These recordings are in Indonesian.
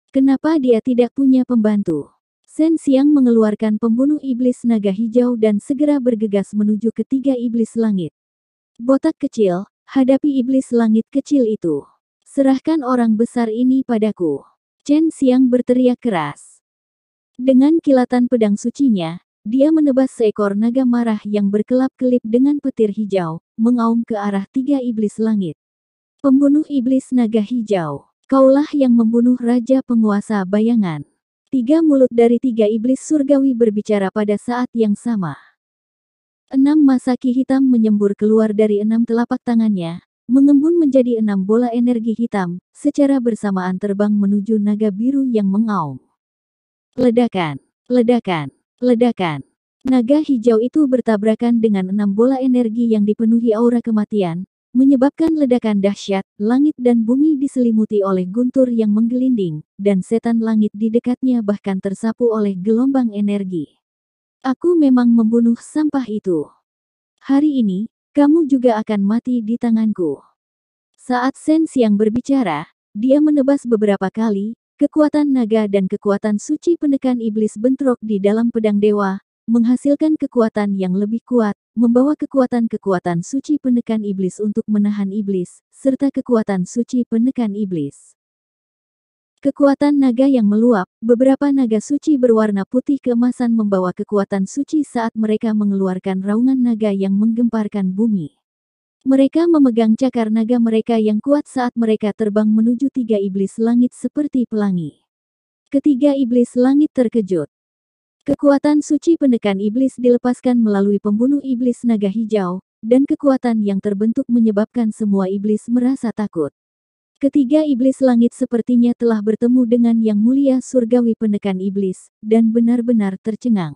Kenapa dia tidak punya pembantu? Shen Xiang mengeluarkan pembunuh iblis naga hijau dan segera bergegas menuju ketiga iblis langit. Botak kecil, hadapi iblis langit kecil itu. Serahkan orang besar ini padaku. Chen Xiang berteriak keras. Dengan kilatan pedang sucinya, dia menebas seekor naga marah yang berkelap-kelip dengan petir hijau, mengaum ke arah tiga iblis langit. Pembunuh iblis naga hijau. Kaulah yang membunuh raja penguasa bayangan. Tiga mulut dari tiga iblis surgawi berbicara pada saat yang sama. 6 masaki hitam menyembur keluar dari 6 telapak tangannya, mengembun menjadi 6 bola energi hitam, secara bersamaan terbang menuju naga biru yang mengaum. Ledakan, ledakan, ledakan. Naga hijau itu bertabrakan dengan 6 bola energi yang dipenuhi aura kematian, menyebabkan ledakan dahsyat. Langit dan bumi diselimuti oleh guntur yang menggelinding, dan setan langit di dekatnya bahkan tersapu oleh gelombang energi. Aku memang membunuh sampah itu. Hari ini, kamu juga akan mati di tanganku. Saat Shen Xiang berbicara, dia menebas beberapa kali, kekuatan naga dan kekuatan suci penekan iblis bentrok di dalam pedang dewa, menghasilkan kekuatan yang lebih kuat, membawa kekuatan-kekuatan suci penekan iblis untuk menahan iblis, serta kekuatan suci penekan iblis. Kekuatan naga yang meluap, beberapa naga suci berwarna putih keemasan membawa kekuatan suci saat mereka mengeluarkan raungan naga yang menggemparkan bumi. Mereka memegang cakar naga mereka yang kuat saat mereka terbang menuju tiga iblis langit seperti pelangi. Ketiga iblis langit terkejut. Kekuatan suci penekan iblis dilepaskan melalui pembunuh iblis naga hijau, dan kekuatan yang terbentuk menyebabkan semua iblis merasa takut. Ketiga iblis langit sepertinya telah bertemu dengan yang mulia surgawi penekan iblis, dan benar-benar tercengang.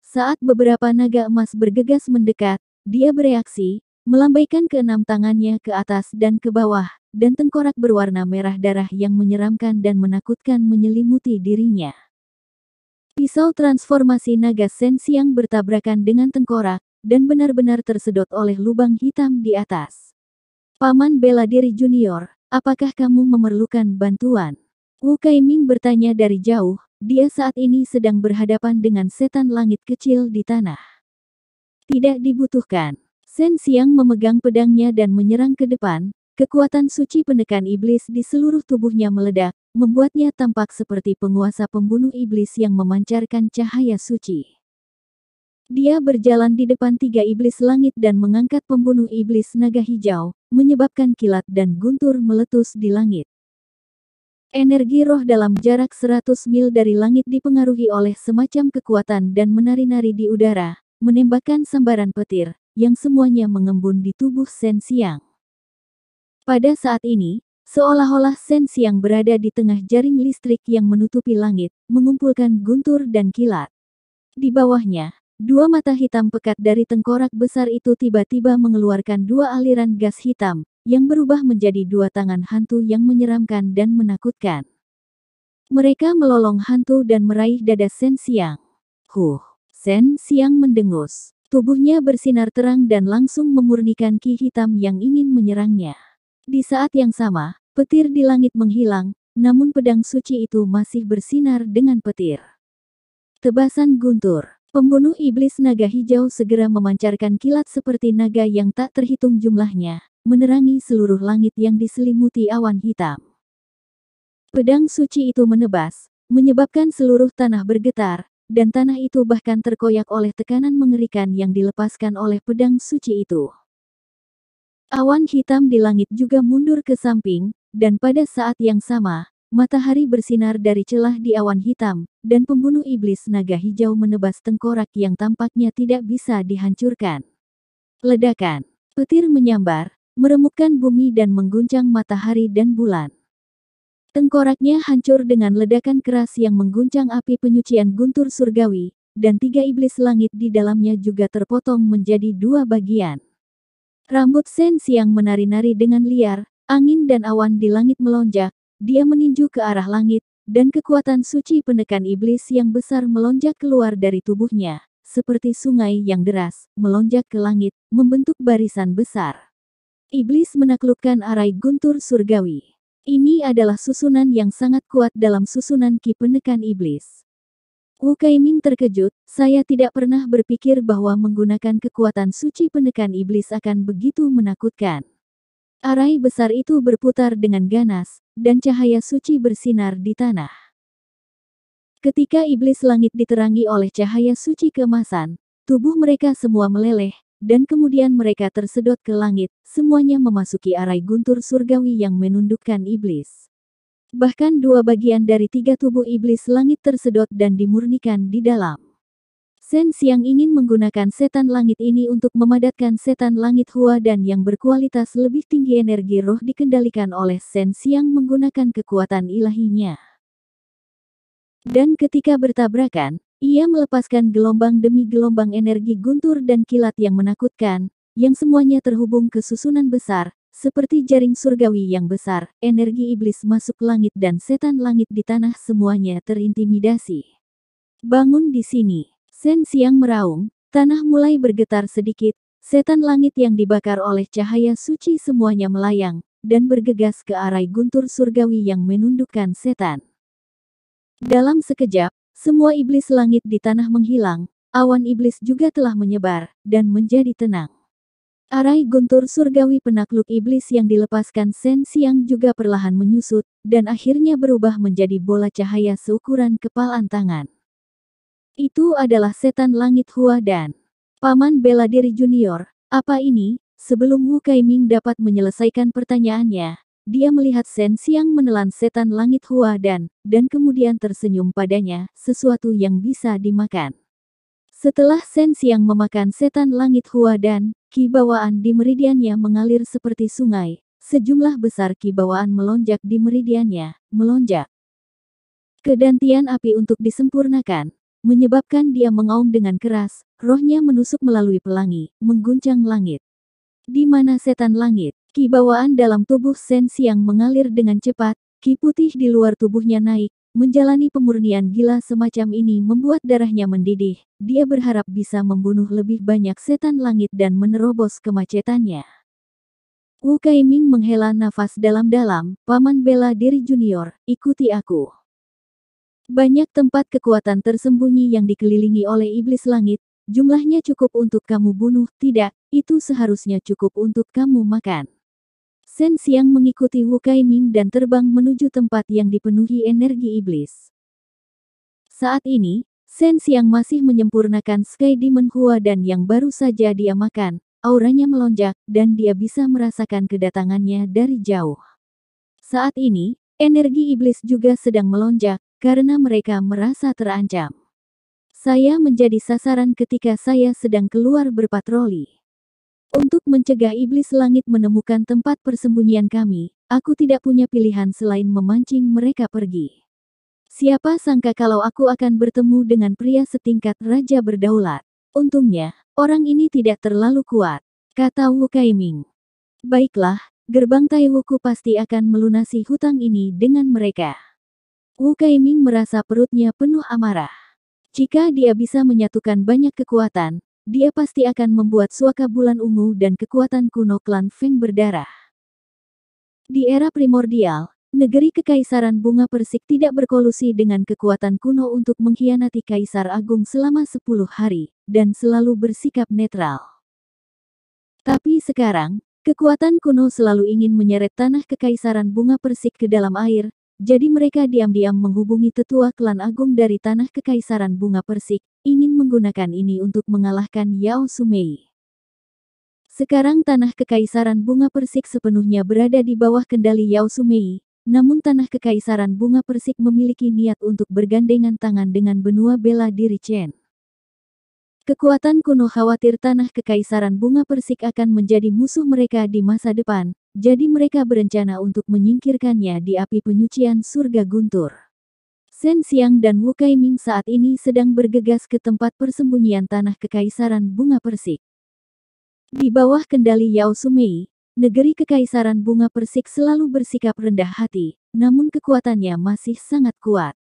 Saat beberapa naga emas bergegas mendekat, dia bereaksi, melambaikan keenam tangannya ke atas dan ke bawah, dan tengkorak berwarna merah darah yang menyeramkan dan menakutkan menyelimuti dirinya. Pisau transformasi naga Shen Xiang bertabrakan dengan tengkorak, dan benar-benar tersedot oleh lubang hitam di atas. Paman bela diri junior, apakah kamu memerlukan bantuan? Wu Kaiming bertanya dari jauh, dia saat ini sedang berhadapan dengan setan langit kecil di tanah. Tidak dibutuhkan. Shen Xiang memegang pedangnya dan menyerang ke depan, kekuatan suci penekan iblis di seluruh tubuhnya meledak, membuatnya tampak seperti penguasa pembunuh iblis yang memancarkan cahaya suci. Dia berjalan di depan tiga iblis langit dan mengangkat pembunuh iblis naga hijau, menyebabkan kilat dan guntur meletus di langit. Energi roh dalam jarak 100 mil dari langit dipengaruhi oleh semacam kekuatan dan menari-nari di udara, menembakkan sambaran petir, yang semuanya mengembun di tubuh Shen Xiang. Pada saat ini, seolah-olah Shen Xiang berada di tengah jaring listrik yang menutupi langit, mengumpulkan guntur dan kilat. Di bawahnya, dua mata hitam pekat dari tengkorak besar itu tiba-tiba mengeluarkan dua aliran gas hitam, yang berubah menjadi dua tangan hantu yang menyeramkan dan menakutkan. Mereka melolong hantu dan meraih dada Shen Xiang. Shen Xiang mendengus. Tubuhnya bersinar terang dan langsung memurnikan ki hitam yang ingin menyerangnya. Di saat yang sama, petir di langit menghilang, namun pedang suci itu masih bersinar dengan petir. Tebasan guntur. Pembunuh iblis naga hijau segera memancarkan kilat seperti naga yang tak terhitung jumlahnya, menerangi seluruh langit yang diselimuti awan hitam. Pedang suci itu menebas, menyebabkan seluruh tanah bergetar, dan tanah itu bahkan terkoyak oleh tekanan mengerikan yang dilepaskan oleh pedang suci itu. Awan hitam di langit juga mundur ke samping, dan pada saat yang sama, matahari bersinar dari celah di awan hitam, dan pembunuh iblis naga hijau menebas tengkorak yang tampaknya tidak bisa dihancurkan. Ledakan. Petir menyambar, meremukkan bumi dan mengguncang matahari dan bulan. Tengkoraknya hancur dengan ledakan keras yang mengguncang api penyucian guntur surgawi, dan tiga iblis langit di dalamnya juga terpotong menjadi dua bagian. Rambut Shen Xiang menari-nari dengan liar, angin dan awan di langit melonjak, dia meninju ke arah langit, dan kekuatan suci penekan iblis yang besar melonjak keluar dari tubuhnya, seperti sungai yang deras, melonjak ke langit, membentuk barisan besar. Iblis menaklukkan arai guntur surgawi. Ini adalah susunan yang sangat kuat dalam susunan ki penekan iblis. Wu Kaiming terkejut, saya tidak pernah berpikir bahwa menggunakan kekuatan suci penekan iblis akan begitu menakutkan. Arai besar itu berputar dengan ganas, dan cahaya suci bersinar di tanah. Ketika iblis langit diterangi oleh cahaya suci keemasan, tubuh mereka semua meleleh, dan kemudian mereka tersedot ke langit, semuanya memasuki arai guntur surgawi yang menundukkan iblis. Bahkan 2 bagian dari 3 tubuh iblis langit tersedot dan dimurnikan di dalam. Shen Xiang ingin menggunakan setan langit ini untuk memadatkan setan langit Hua dan yang berkualitas lebih tinggi. Energi roh dikendalikan oleh Shen Xiang menggunakan kekuatan ilahinya. Dan ketika bertabrakan, ia melepaskan gelombang demi gelombang energi guntur dan kilat yang menakutkan, yang semuanya terhubung ke susunan besar, seperti jaring surgawi yang besar. Energi iblis masuk langit dan setan langit di tanah semuanya terintimidasi. Bangun di sini. Shen Xiang meraung, tanah mulai bergetar sedikit, setan langit yang dibakar oleh cahaya suci semuanya melayang, dan bergegas ke arai guntur surgawi yang menundukkan setan. Dalam sekejap, semua iblis langit di tanah menghilang, awan iblis juga telah menyebar, dan menjadi tenang. Arai guntur surgawi penakluk iblis yang dilepaskan Shen Xiang juga perlahan menyusut, dan akhirnya berubah menjadi bola cahaya seukuran kepalan tangan. Itu adalah setan langit Hua dan Paman Bela Diri Junior. Apa ini? Sebelum Wu Kaiming dapat menyelesaikan pertanyaannya, dia melihat Shen Xiang menelan setan langit Hua dan kemudian tersenyum padanya, sesuatu yang bisa dimakan. Setelah Shen Xiang memakan setan langit Hua dan ki bawaan di meridiannya mengalir seperti sungai, sejumlah besar ki bawaan melonjak di meridiannya, melonjak. Kedantian api untuk disempurnakan, menyebabkan dia mengaum dengan keras, rohnya menusuk melalui pelangi, mengguncang langit. Di mana setan langit, ki bawaan dalam tubuh Shen Xiang mengalir dengan cepat, ki putih di luar tubuhnya naik, menjalani pemurnian gila semacam ini membuat darahnya mendidih. Dia berharap bisa membunuh lebih banyak setan langit dan menerobos kemacetannya. Wu Kaiming menghela nafas dalam-dalam, Paman Bela Diri Junior, ikuti aku. Banyak tempat kekuatan tersembunyi yang dikelilingi oleh iblis langit, jumlahnya cukup untuk kamu bunuh, tidak, itu seharusnya cukup untuk kamu makan. Shen Xiang mengikuti Wu Kaiming dan terbang menuju tempat yang dipenuhi energi iblis. Saat ini, Shen Xiang masih menyempurnakan Sky Demon Hua dan yang baru saja dia makan, auranya melonjak, dan dia bisa merasakan kedatangannya dari jauh. Saat ini, energi iblis juga sedang melonjak, karena mereka merasa terancam. Saya menjadi sasaran ketika saya sedang keluar berpatroli. Untuk mencegah iblis langit menemukan tempat persembunyian kami, aku tidak punya pilihan selain memancing mereka pergi. Siapa sangka kalau aku akan bertemu dengan pria setingkat Raja Berdaulat. Untungnya, orang ini tidak terlalu kuat, kata Wu Kaiming. Baiklah, gerbang Taiwuku pasti akan melunasi hutang ini dengan mereka. Wu Kaiming merasa perutnya penuh amarah. Jika dia bisa menyatukan banyak kekuatan, dia pasti akan membuat suaka bulan ungu dan kekuatan kuno klan Feng berdarah. Di era primordial, negeri kekaisaran bunga persik tidak berkolusi dengan kekuatan kuno untuk mengkhianati Kaisar Agung selama 10 hari, dan selalu bersikap netral. Tapi sekarang, kekuatan kuno selalu ingin menyeret tanah kekaisaran bunga persik ke dalam air, jadi mereka diam-diam menghubungi tetua klan agung dari tanah kekaisaran bunga persik, ingin menggunakan ini untuk mengalahkan Yao Sumei. Sekarang tanah kekaisaran bunga persik sepenuhnya berada di bawah kendali Yao Sumei, namun tanah kekaisaran bunga persik memiliki niat untuk bergandengan tangan dengan benua bela diri Chen. Kekuatan kuno khawatir tanah kekaisaran bunga persik akan menjadi musuh mereka di masa depan, jadi mereka berencana untuk menyingkirkannya di api penyucian surga guntur. Shen Xiang dan Wu Kaiming saat ini sedang bergegas ke tempat persembunyian tanah kekaisaran bunga persik. Di bawah kendali Yao Sumei, negeri kekaisaran bunga persik selalu bersikap rendah hati, namun kekuatannya masih sangat kuat.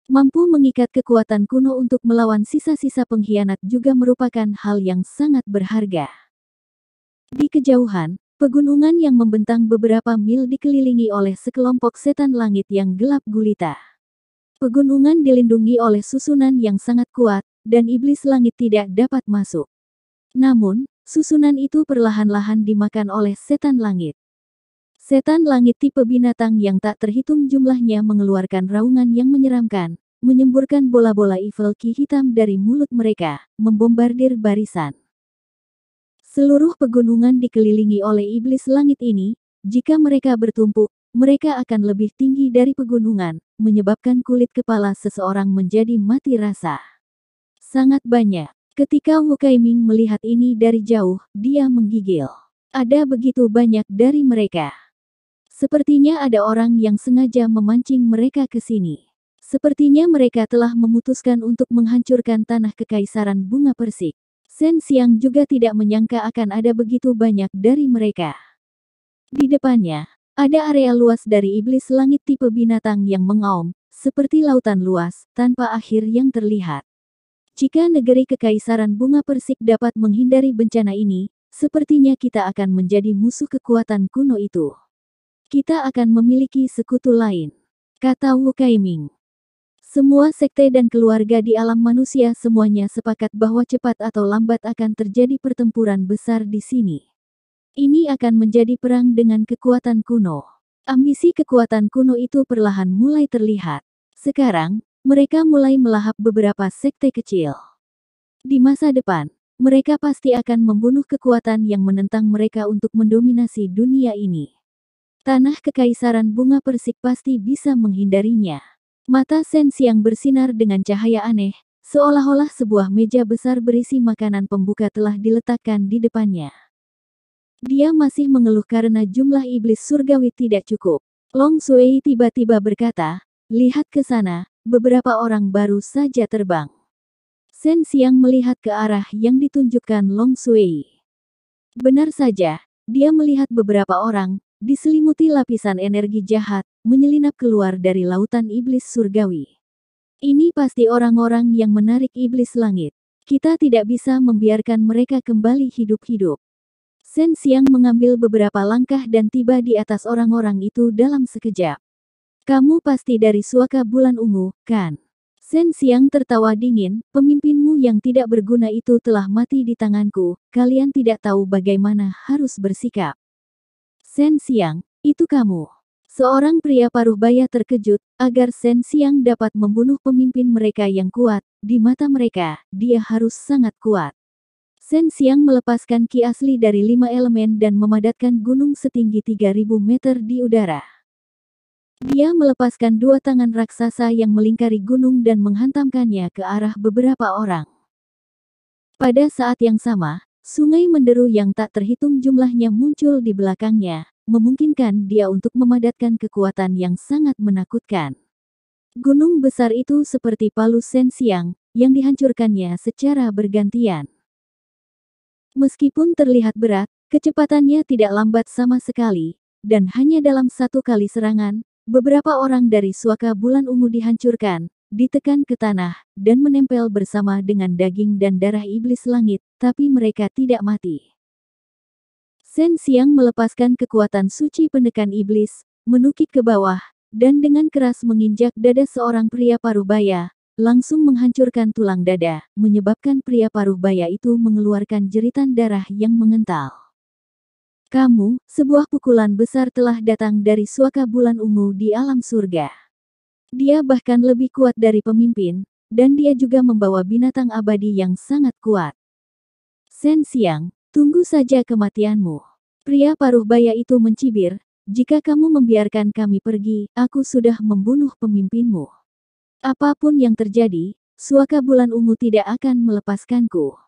Mampu mengikat kekuatan kuno untuk melawan sisa-sisa pengkhianat juga merupakan hal yang sangat berharga. Di kejauhan, Pegunungan yang membentang beberapa mil dikelilingi oleh sekelompok setan langit yang gelap gulita. Pegunungan dilindungi oleh susunan yang sangat kuat, dan iblis langit tidak dapat masuk. Namun, susunan itu perlahan-lahan dimakan oleh setan langit. Setan langit tipe binatang yang tak terhitung jumlahnya mengeluarkan raungan yang menyeramkan, menyemburkan bola-bola evil ki hitam dari mulut mereka, membombardir barisan. Seluruh pegunungan dikelilingi oleh iblis langit ini. Jika mereka bertumpuk, mereka akan lebih tinggi dari pegunungan, menyebabkan kulit kepala seseorang menjadi mati rasa. Sangat banyak. Ketika Wu Kaiming melihat ini dari jauh, dia menggigil. Ada begitu banyak dari mereka. Sepertinya ada orang yang sengaja memancing mereka ke sini. Sepertinya mereka telah memutuskan untuk menghancurkan tanah kekaisaran bunga persik. Shen Xiang juga tidak menyangka akan ada begitu banyak dari mereka. Di depannya, ada area luas dari iblis langit tipe binatang yang mengaum, seperti lautan luas, tanpa akhir yang terlihat. Jika negeri kekaisaran bunga persik dapat menghindari bencana ini, sepertinya kita akan menjadi musuh kekuatan kuno itu. Kita akan memiliki sekutu lain, kata Wu Kaiming. Semua sekte dan keluarga di alam manusia semuanya sepakat bahwa cepat atau lambat akan terjadi pertempuran besar di sini. Ini akan menjadi perang dengan kekuatan kuno. Ambisi kekuatan kuno itu perlahan mulai terlihat. Sekarang, mereka mulai melahap beberapa sekte kecil. Di masa depan, mereka pasti akan membunuh kekuatan yang menentang mereka untuk mendominasi dunia ini. Tanah kekaisaran bunga persik pasti bisa menghindarinya. Mata Shen Xiang bersinar dengan cahaya aneh, seolah-olah sebuah meja besar berisi makanan pembuka telah diletakkan di depannya. Dia masih mengeluh karena jumlah iblis surgawi tidak cukup. Long Sui tiba-tiba berkata, "Lihat ke sana, beberapa orang baru saja terbang." Shen Xiang melihat ke arah yang ditunjukkan Long Sui. Benar saja, dia melihat beberapa orang, diselimuti lapisan energi jahat, menyelinap keluar dari lautan iblis surgawi. Ini pasti orang-orang yang menarik iblis langit. Kita tidak bisa membiarkan mereka kembali hidup-hidup. Shen Xiang mengambil beberapa langkah dan tiba di atas orang-orang itu dalam sekejap. Kamu pasti dari Suaka Bulan Ungu, kan? Shen Xiang tertawa dingin, pemimpinmu yang tidak berguna itu telah mati di tanganku, kalian tidak tahu bagaimana harus bersikap. Shen Xiang, itu kamu. Seorang pria paruh baya terkejut, agar Shen Xiang dapat membunuh pemimpin mereka yang kuat, di mata mereka, dia harus sangat kuat. Shen Xiang melepaskan ki asli dari 5 elemen dan memadatkan gunung setinggi 3000 meter di udara. Dia melepaskan 2 tangan raksasa yang melingkari gunung dan menghantamkannya ke arah beberapa orang. Pada saat yang sama, sungai menderu yang tak terhitung jumlahnya muncul di belakangnya, memungkinkan dia untuk memadatkan kekuatan yang sangat menakutkan. Gunung besar itu seperti palu Shen Xiang, yang dihancurkannya secara bergantian. Meskipun terlihat berat, kecepatannya tidak lambat sama sekali, dan hanya dalam 1 kali serangan, beberapa orang dari Suaka Bulan Ungu dihancurkan, ditekan ke tanah, dan menempel bersama dengan daging dan darah iblis langit, tapi mereka tidak mati. Shen Xiang melepaskan kekuatan suci penekan iblis, menukik ke bawah, dan dengan keras menginjak dada seorang pria paruh baya, langsung menghancurkan tulang dada, menyebabkan pria paruh baya itu mengeluarkan jeritan darah yang mengental. Kamu, sebuah pukulan besar telah datang dari Suaka Bulan Ungu di alam surga. Dia bahkan lebih kuat dari pemimpin, dan dia juga membawa binatang abadi yang sangat kuat. Shen Xiang, tunggu saja kematianmu. Pria paruh baya itu mencibir, jika kamu membiarkan kami pergi, aku sudah membunuh pemimpinmu. Apapun yang terjadi, Suaka Bulan Ungu tidak akan melepaskanku.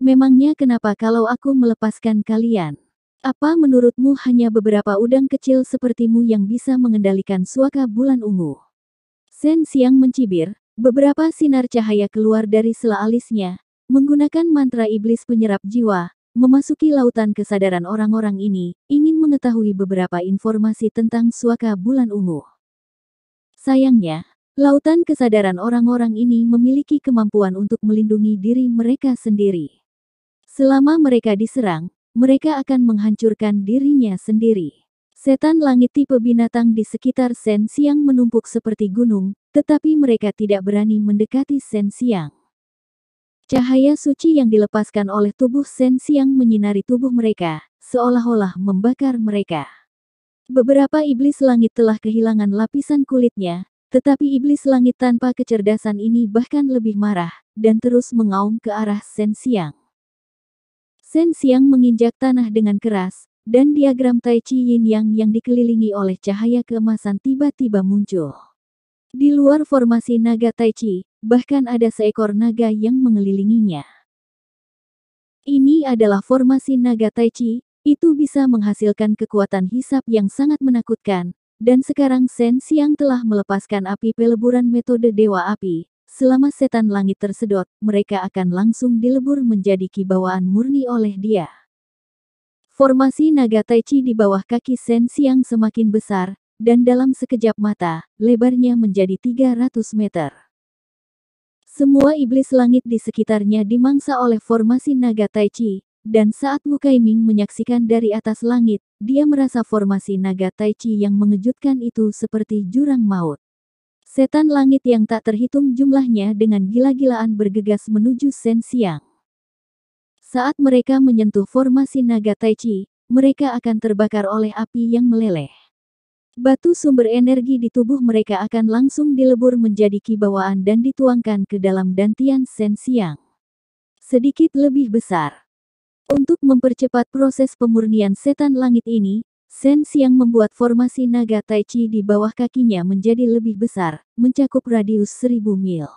Memangnya kenapa kalau aku melepaskan kalian? Apa menurutmu hanya beberapa udang kecil sepertimu yang bisa mengendalikan Suaka Bulan Ungu? Shen Xiang mencibir, beberapa sinar cahaya keluar dari sela alisnya, menggunakan mantra iblis penyerap jiwa, memasuki lautan kesadaran orang-orang ini, ingin mengetahui beberapa informasi tentang Suaka Bulan Ungu. Sayangnya, lautan kesadaran orang-orang ini memiliki kemampuan untuk melindungi diri mereka sendiri. Selama mereka diserang, mereka akan menghancurkan dirinya sendiri. Setan langit tipe binatang di sekitar Shen Xiang menumpuk seperti gunung, tetapi mereka tidak berani mendekati Shen Xiang. Cahaya suci yang dilepaskan oleh tubuh Shen Xiang menyinari tubuh mereka, seolah-olah membakar mereka. Beberapa iblis langit telah kehilangan lapisan kulitnya, tetapi iblis langit tanpa kecerdasan ini bahkan lebih marah, dan terus mengaum ke arah Shen Xiang. Shen Xiang menginjak tanah dengan keras, dan diagram Tai Chi Yin Yang yang dikelilingi oleh cahaya keemasan tiba-tiba muncul. Di luar formasi naga Tai Chi, bahkan ada seekor naga yang mengelilinginya. Ini adalah formasi naga Tai Chi, itu bisa menghasilkan kekuatan hisap yang sangat menakutkan, dan sekarang Shen Xiang telah melepaskan api peleburan metode Dewa Api. Selama setan langit tersedot, mereka akan langsung dilebur menjadi kibawaan murni oleh dia. Formasi naga Tai Chi di bawah kaki Shen Xiang semakin besar, dan dalam sekejap mata, lebarnya menjadi 300 meter. Semua iblis langit di sekitarnya dimangsa oleh formasi naga Tai Chi, dan saat Wu Kaiming menyaksikan dari atas langit, dia merasa formasi naga Tai Chi yang mengejutkan itu seperti jurang maut. Setan langit yang tak terhitung jumlahnya dengan gila-gilaan bergegas menuju Shen Xiang. Saat mereka menyentuh formasi naga Tai Chi, mereka akan terbakar oleh api yang meleleh. Batu sumber energi di tubuh mereka akan langsung dilebur menjadi kibawaan dan dituangkan ke dalam dantian Shen Xiang. Sedikit lebih besar. Untuk mempercepat proses pemurnian setan langit ini, Shen Xiang membuat formasi naga Tai Chi di bawah kakinya menjadi lebih besar, mencakup radius 1000 mil.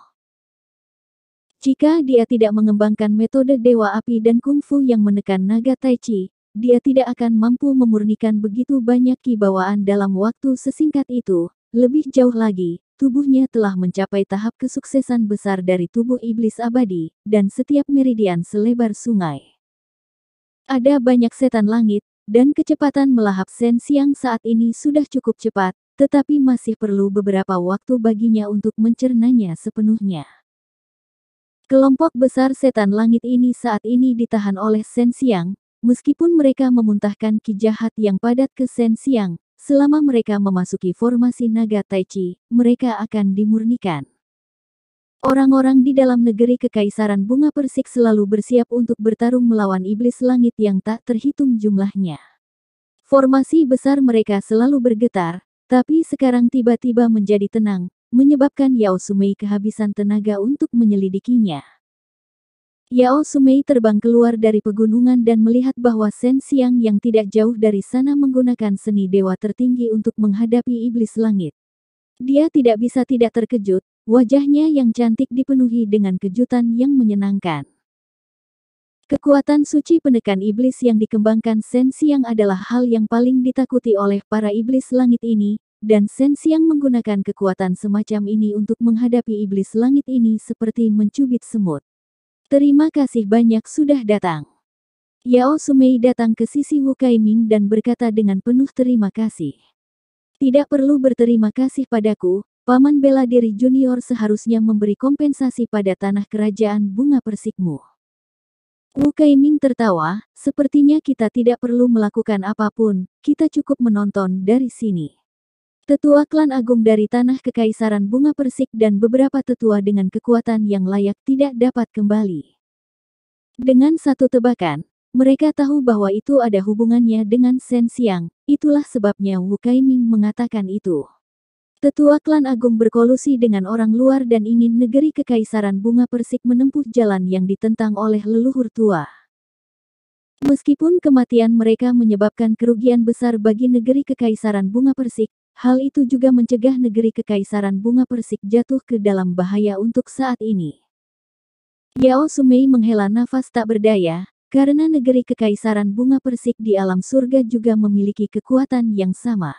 Jika dia tidak mengembangkan metode Dewa Api dan Kungfu yang menekan naga Tai Chi, dia tidak akan mampu memurnikan begitu banyak kibawaan dalam waktu sesingkat itu. Lebih jauh lagi, tubuhnya telah mencapai tahap kesuksesan besar dari tubuh iblis abadi, dan setiap meridian selebar sungai. Ada banyak setan langit, dan kecepatan melahap Shen Xiang saat ini sudah cukup cepat, tetapi masih perlu beberapa waktu baginya untuk mencernanya sepenuhnya. Kelompok besar setan langit ini saat ini ditahan oleh Shen Xiang, meskipun mereka memuntahkan ki jahat yang padat ke Shen Xiang, selama mereka memasuki formasi naga Tai Chi, mereka akan dimurnikan. Orang-orang di dalam negeri Kekaisaran Bunga Persik selalu bersiap untuk bertarung melawan iblis langit yang tak terhitung jumlahnya. Formasi besar mereka selalu bergetar, tapi sekarang tiba-tiba menjadi tenang, menyebabkan Yao Sumei kehabisan tenaga untuk menyelidikinya. Yao Sumei terbang keluar dari pegunungan dan melihat bahwa Shen Xiang yang tidak jauh dari sana menggunakan seni dewa tertinggi untuk menghadapi iblis langit. Dia tidak bisa tidak terkejut, wajahnya yang cantik dipenuhi dengan kejutan yang menyenangkan. Kekuatan suci penekan iblis yang dikembangkan Shen Xiang adalah hal yang paling ditakuti oleh para iblis langit ini, dan Shen Xiang menggunakan kekuatan semacam ini untuk menghadapi iblis langit ini seperti mencubit semut. Terima kasih banyak sudah datang. Yao Sumei datang ke sisi Wu Kaiming dan berkata dengan penuh terima kasih. Tidak perlu berterima kasih padaku, Paman Bela Diri Junior seharusnya memberi kompensasi pada tanah kerajaan Bunga Persikmu. Wu Kaiming tertawa, sepertinya kita tidak perlu melakukan apapun, kita cukup menonton dari sini. Tetua klan agung dari tanah Kekaisaran Bunga Persik dan beberapa tetua dengan kekuatan yang layak tidak dapat kembali. Dengan satu tebakan, mereka tahu bahwa itu ada hubungannya dengan Shen Xiang, itulah sebabnya Wu Kaiming mengatakan itu. Tetua klan agung berkolusi dengan orang luar dan ingin negeri Kekaisaran Bunga Persik menempuh jalan yang ditentang oleh leluhur tua. Meskipun kematian mereka menyebabkan kerugian besar bagi negeri Kekaisaran Bunga Persik, hal itu juga mencegah negeri Kekaisaran Bunga Persik jatuh ke dalam bahaya untuk saat ini. Yao Sumei menghela nafas tak berdaya, karena negeri Kekaisaran Bunga Persik di alam surga juga memiliki kekuatan yang sama.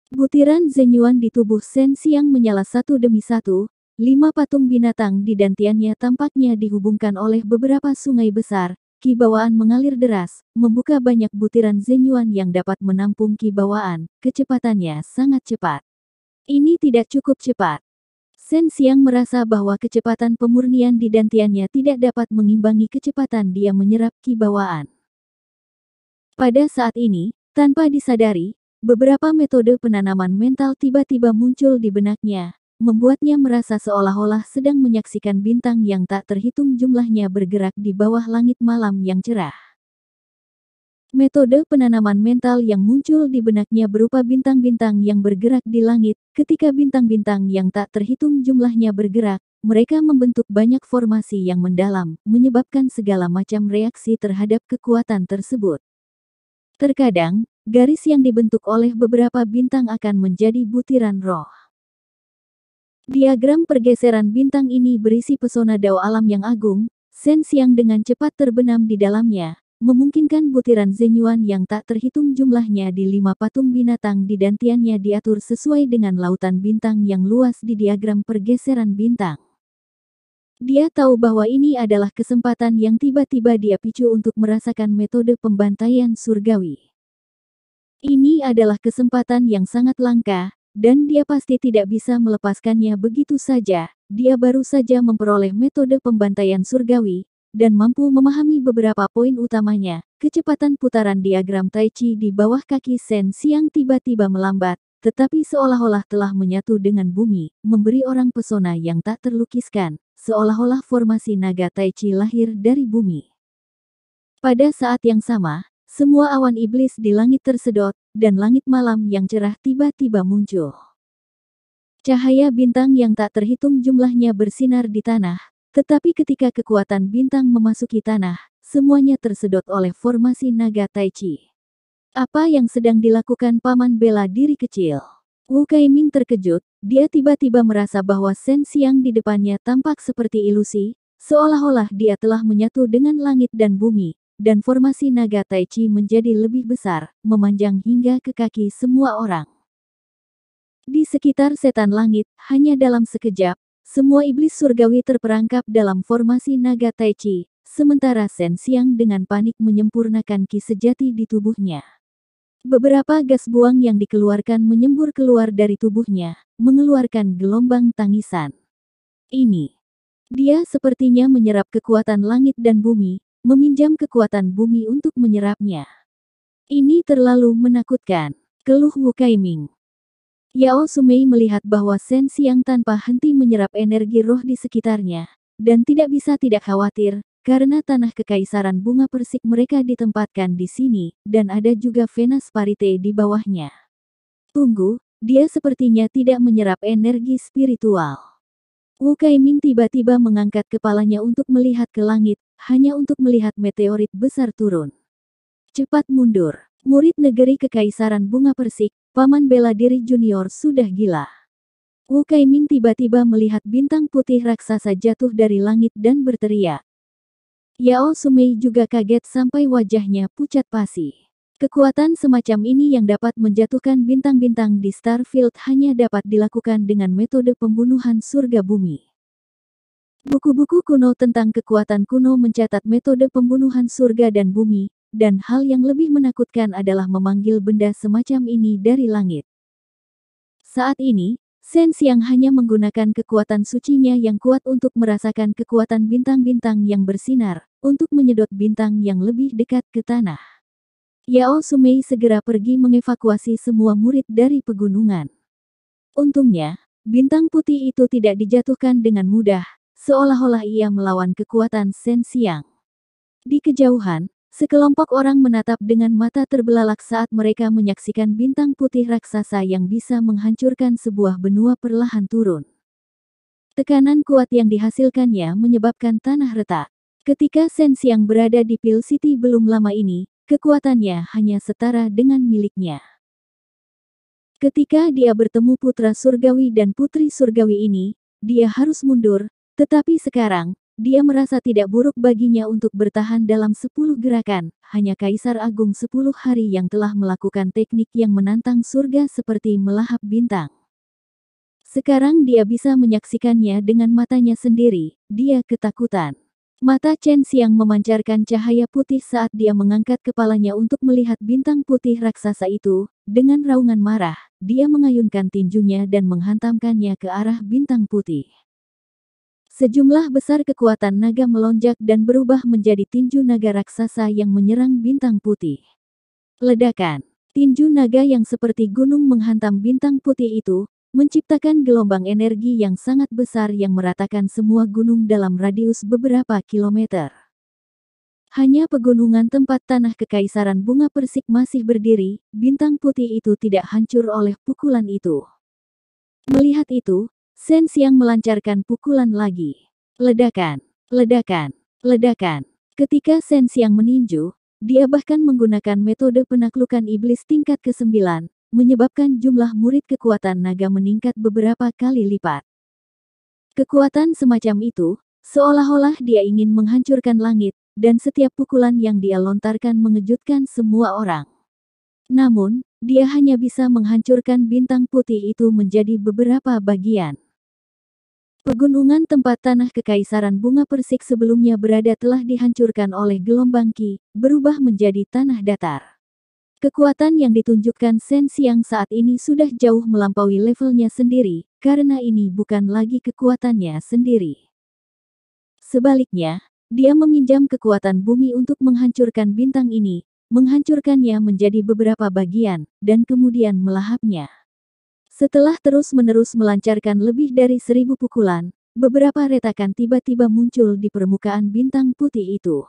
Butiran Zenyuan di tubuh Shen Xiang menyala satu demi satu, 5 patung binatang di dantiannya tampaknya dihubungkan oleh beberapa sungai besar, ki bawaan mengalir deras, membuka banyak butiran Zenyuan yang dapat menampung ki bawaan, kecepatannya sangat cepat. Ini tidak cukup cepat. Shen Xiang merasa bahwa kecepatan pemurnian di dantiannya tidak dapat mengimbangi kecepatan dia menyerap ki bawaan. Pada saat ini, tanpa disadari, beberapa metode penanaman mental tiba-tiba muncul di benaknya, membuatnya merasa seolah-olah sedang menyaksikan bintang yang tak terhitung jumlahnya bergerak di bawah langit malam yang cerah. Metode penanaman mental yang muncul di benaknya berupa bintang-bintang yang bergerak di langit. Ketika bintang-bintang yang tak terhitung jumlahnya bergerak, mereka membentuk banyak formasi yang mendalam, menyebabkan segala macam reaksi terhadap kekuatan tersebut. Terkadang, garis yang dibentuk oleh beberapa bintang akan menjadi butiran roh. Diagram pergeseran bintang ini berisi pesona dao alam yang agung. Sen Xiang dengan cepat terbenam di dalamnya, memungkinkan butiran Zenyuan yang tak terhitung jumlahnya di 5 patung binatang di dantiannya diatur sesuai dengan lautan bintang yang luas di diagram pergeseran bintang. Dia tahu bahwa ini adalah kesempatan yang tiba-tiba dia picu untuk merasakan metode pembantaian surgawi. Ini adalah kesempatan yang sangat langka, dan dia pasti tidak bisa melepaskannya begitu saja. Dia baru saja memperoleh metode pembantaian surgawi, dan mampu memahami beberapa poin utamanya. Kecepatan putaran diagram Tai Chi di bawah kaki Sen Xiang tiba-tiba melambat, tetapi seolah-olah telah menyatu dengan bumi, memberi orang pesona yang tak terlukiskan, seolah-olah formasi naga Tai Chi lahir dari bumi. Pada saat yang sama, semua awan iblis di langit tersedot, dan langit malam yang cerah tiba-tiba muncul. Cahaya bintang yang tak terhitung jumlahnya bersinar di tanah, tetapi ketika kekuatan bintang memasuki tanah, semuanya tersedot oleh formasi naga Tai Chi. Apa yang sedang dilakukan paman bela diri kecil? Wu Kaiming terkejut, dia tiba-tiba merasa bahwa Sen Xiang di depannya tampak seperti ilusi, seolah-olah dia telah menyatu dengan langit dan bumi, dan formasi naga Tai Chi menjadi lebih besar, memanjang hingga ke kaki semua orang. Di sekitar setan langit, hanya dalam sekejap, semua iblis surgawi terperangkap dalam formasi naga Tai Chi, sementara Sen Xiang dengan panik menyempurnakan ki sejati di tubuhnya. Beberapa gas buang yang dikeluarkan menyembur keluar dari tubuhnya, mengeluarkan gelombang tangisan. Ini. Dia sepertinya menyerap kekuatan langit dan bumi, meminjam kekuatan bumi untuk menyerapnya. Ini terlalu menakutkan, keluh Wu Kaiming. Yao Sumei melihat bahwa Sen Xiang tanpa henti menyerap energi roh di sekitarnya, dan tidak bisa tidak khawatir, karena tanah kekaisaran bunga persik mereka ditempatkan di sini, dan ada juga Venus Parite di bawahnya. Tunggu, dia sepertinya tidak menyerap energi spiritual. Wu Kaiming tiba-tiba mengangkat kepalanya untuk melihat ke langit, hanya untuk melihat meteorit besar turun. Cepat mundur, murid negeri kekaisaran bunga persik, paman bela diri junior sudah gila. Wu Kaiming tiba-tiba melihat bintang putih raksasa jatuh dari langit dan berteriak. Yao Sumei juga kaget sampai wajahnya pucat pasi. Kekuatan semacam ini yang dapat menjatuhkan bintang-bintang di Starfield hanya dapat dilakukan dengan metode pembunuhan surga bumi. Buku-buku kuno tentang kekuatan kuno mencatat metode pembunuhan surga dan bumi, dan hal yang lebih menakutkan adalah memanggil benda semacam ini dari langit. Saat ini, Sen Xiang hanya menggunakan kekuatan sucinya yang kuat untuk merasakan kekuatan bintang-bintang yang bersinar, untuk menyedot bintang yang lebih dekat ke tanah. Yao Sumei segera pergi mengevakuasi semua murid dari pegunungan. Untungnya, bintang putih itu tidak dijatuhkan dengan mudah, seolah-olah ia melawan kekuatan Sen Xiang. Di kejauhan, sekelompok orang menatap dengan mata terbelalak saat mereka menyaksikan bintang putih raksasa yang bisa menghancurkan sebuah benua perlahan turun. Tekanan kuat yang dihasilkannya menyebabkan tanah retak. Ketika Sen Xiang berada di Pil City belum lama ini, kekuatannya hanya setara dengan miliknya. Ketika dia bertemu putra surgawi dan putri surgawi ini, dia harus mundur, tetapi sekarang, dia merasa tidak buruk baginya untuk bertahan dalam 10 gerakan, hanya Kaisar Agung 10 hari yang telah melakukan teknik yang menantang surga seperti melahap bintang. Sekarang dia bisa menyaksikannya dengan matanya sendiri, dia ketakutan. Mata Chen Xiang memancarkan cahaya putih saat dia mengangkat kepalanya untuk melihat bintang putih raksasa itu, dengan raungan marah, dia mengayunkan tinjunya dan menghantamkannya ke arah bintang putih. Sejumlah besar kekuatan naga melonjak dan berubah menjadi tinju naga raksasa yang menyerang bintang putih. Ledakan. Tinju naga yang seperti gunung menghantam bintang putih itu, menciptakan gelombang energi yang sangat besar yang meratakan semua gunung dalam radius beberapa kilometer. Hanya pegunungan tempat tanah kekaisaran bunga persik masih berdiri, bintang putih itu tidak hancur oleh pukulan itu. Melihat itu, Shen Xiang melancarkan pukulan lagi. Ledakan, ledakan, ledakan. Ketika Shen Xiang meninju, dia bahkan menggunakan metode penaklukan iblis tingkat ke-9, menyebabkan jumlah murid kekuatan naga meningkat beberapa kali lipat. Kekuatan semacam itu, seolah-olah dia ingin menghancurkan langit, dan setiap pukulan yang dia lontarkan mengejutkan semua orang. Namun, dia hanya bisa menghancurkan bintang putih itu menjadi beberapa bagian. Pegunungan tempat tanah kekaisaran bunga persik sebelumnya berada telah dihancurkan oleh gelombang Qi, berubah menjadi tanah datar. Kekuatan yang ditunjukkan Shen Xiang saat ini sudah jauh melampaui levelnya sendiri, karena ini bukan lagi kekuatannya sendiri. Sebaliknya, dia meminjam kekuatan bumi untuk menghancurkan bintang ini, menghancurkannya menjadi beberapa bagian, dan kemudian melahapnya. Setelah terus-menerus melancarkan lebih dari 1000 pukulan, beberapa retakan tiba-tiba muncul di permukaan bintang putih itu.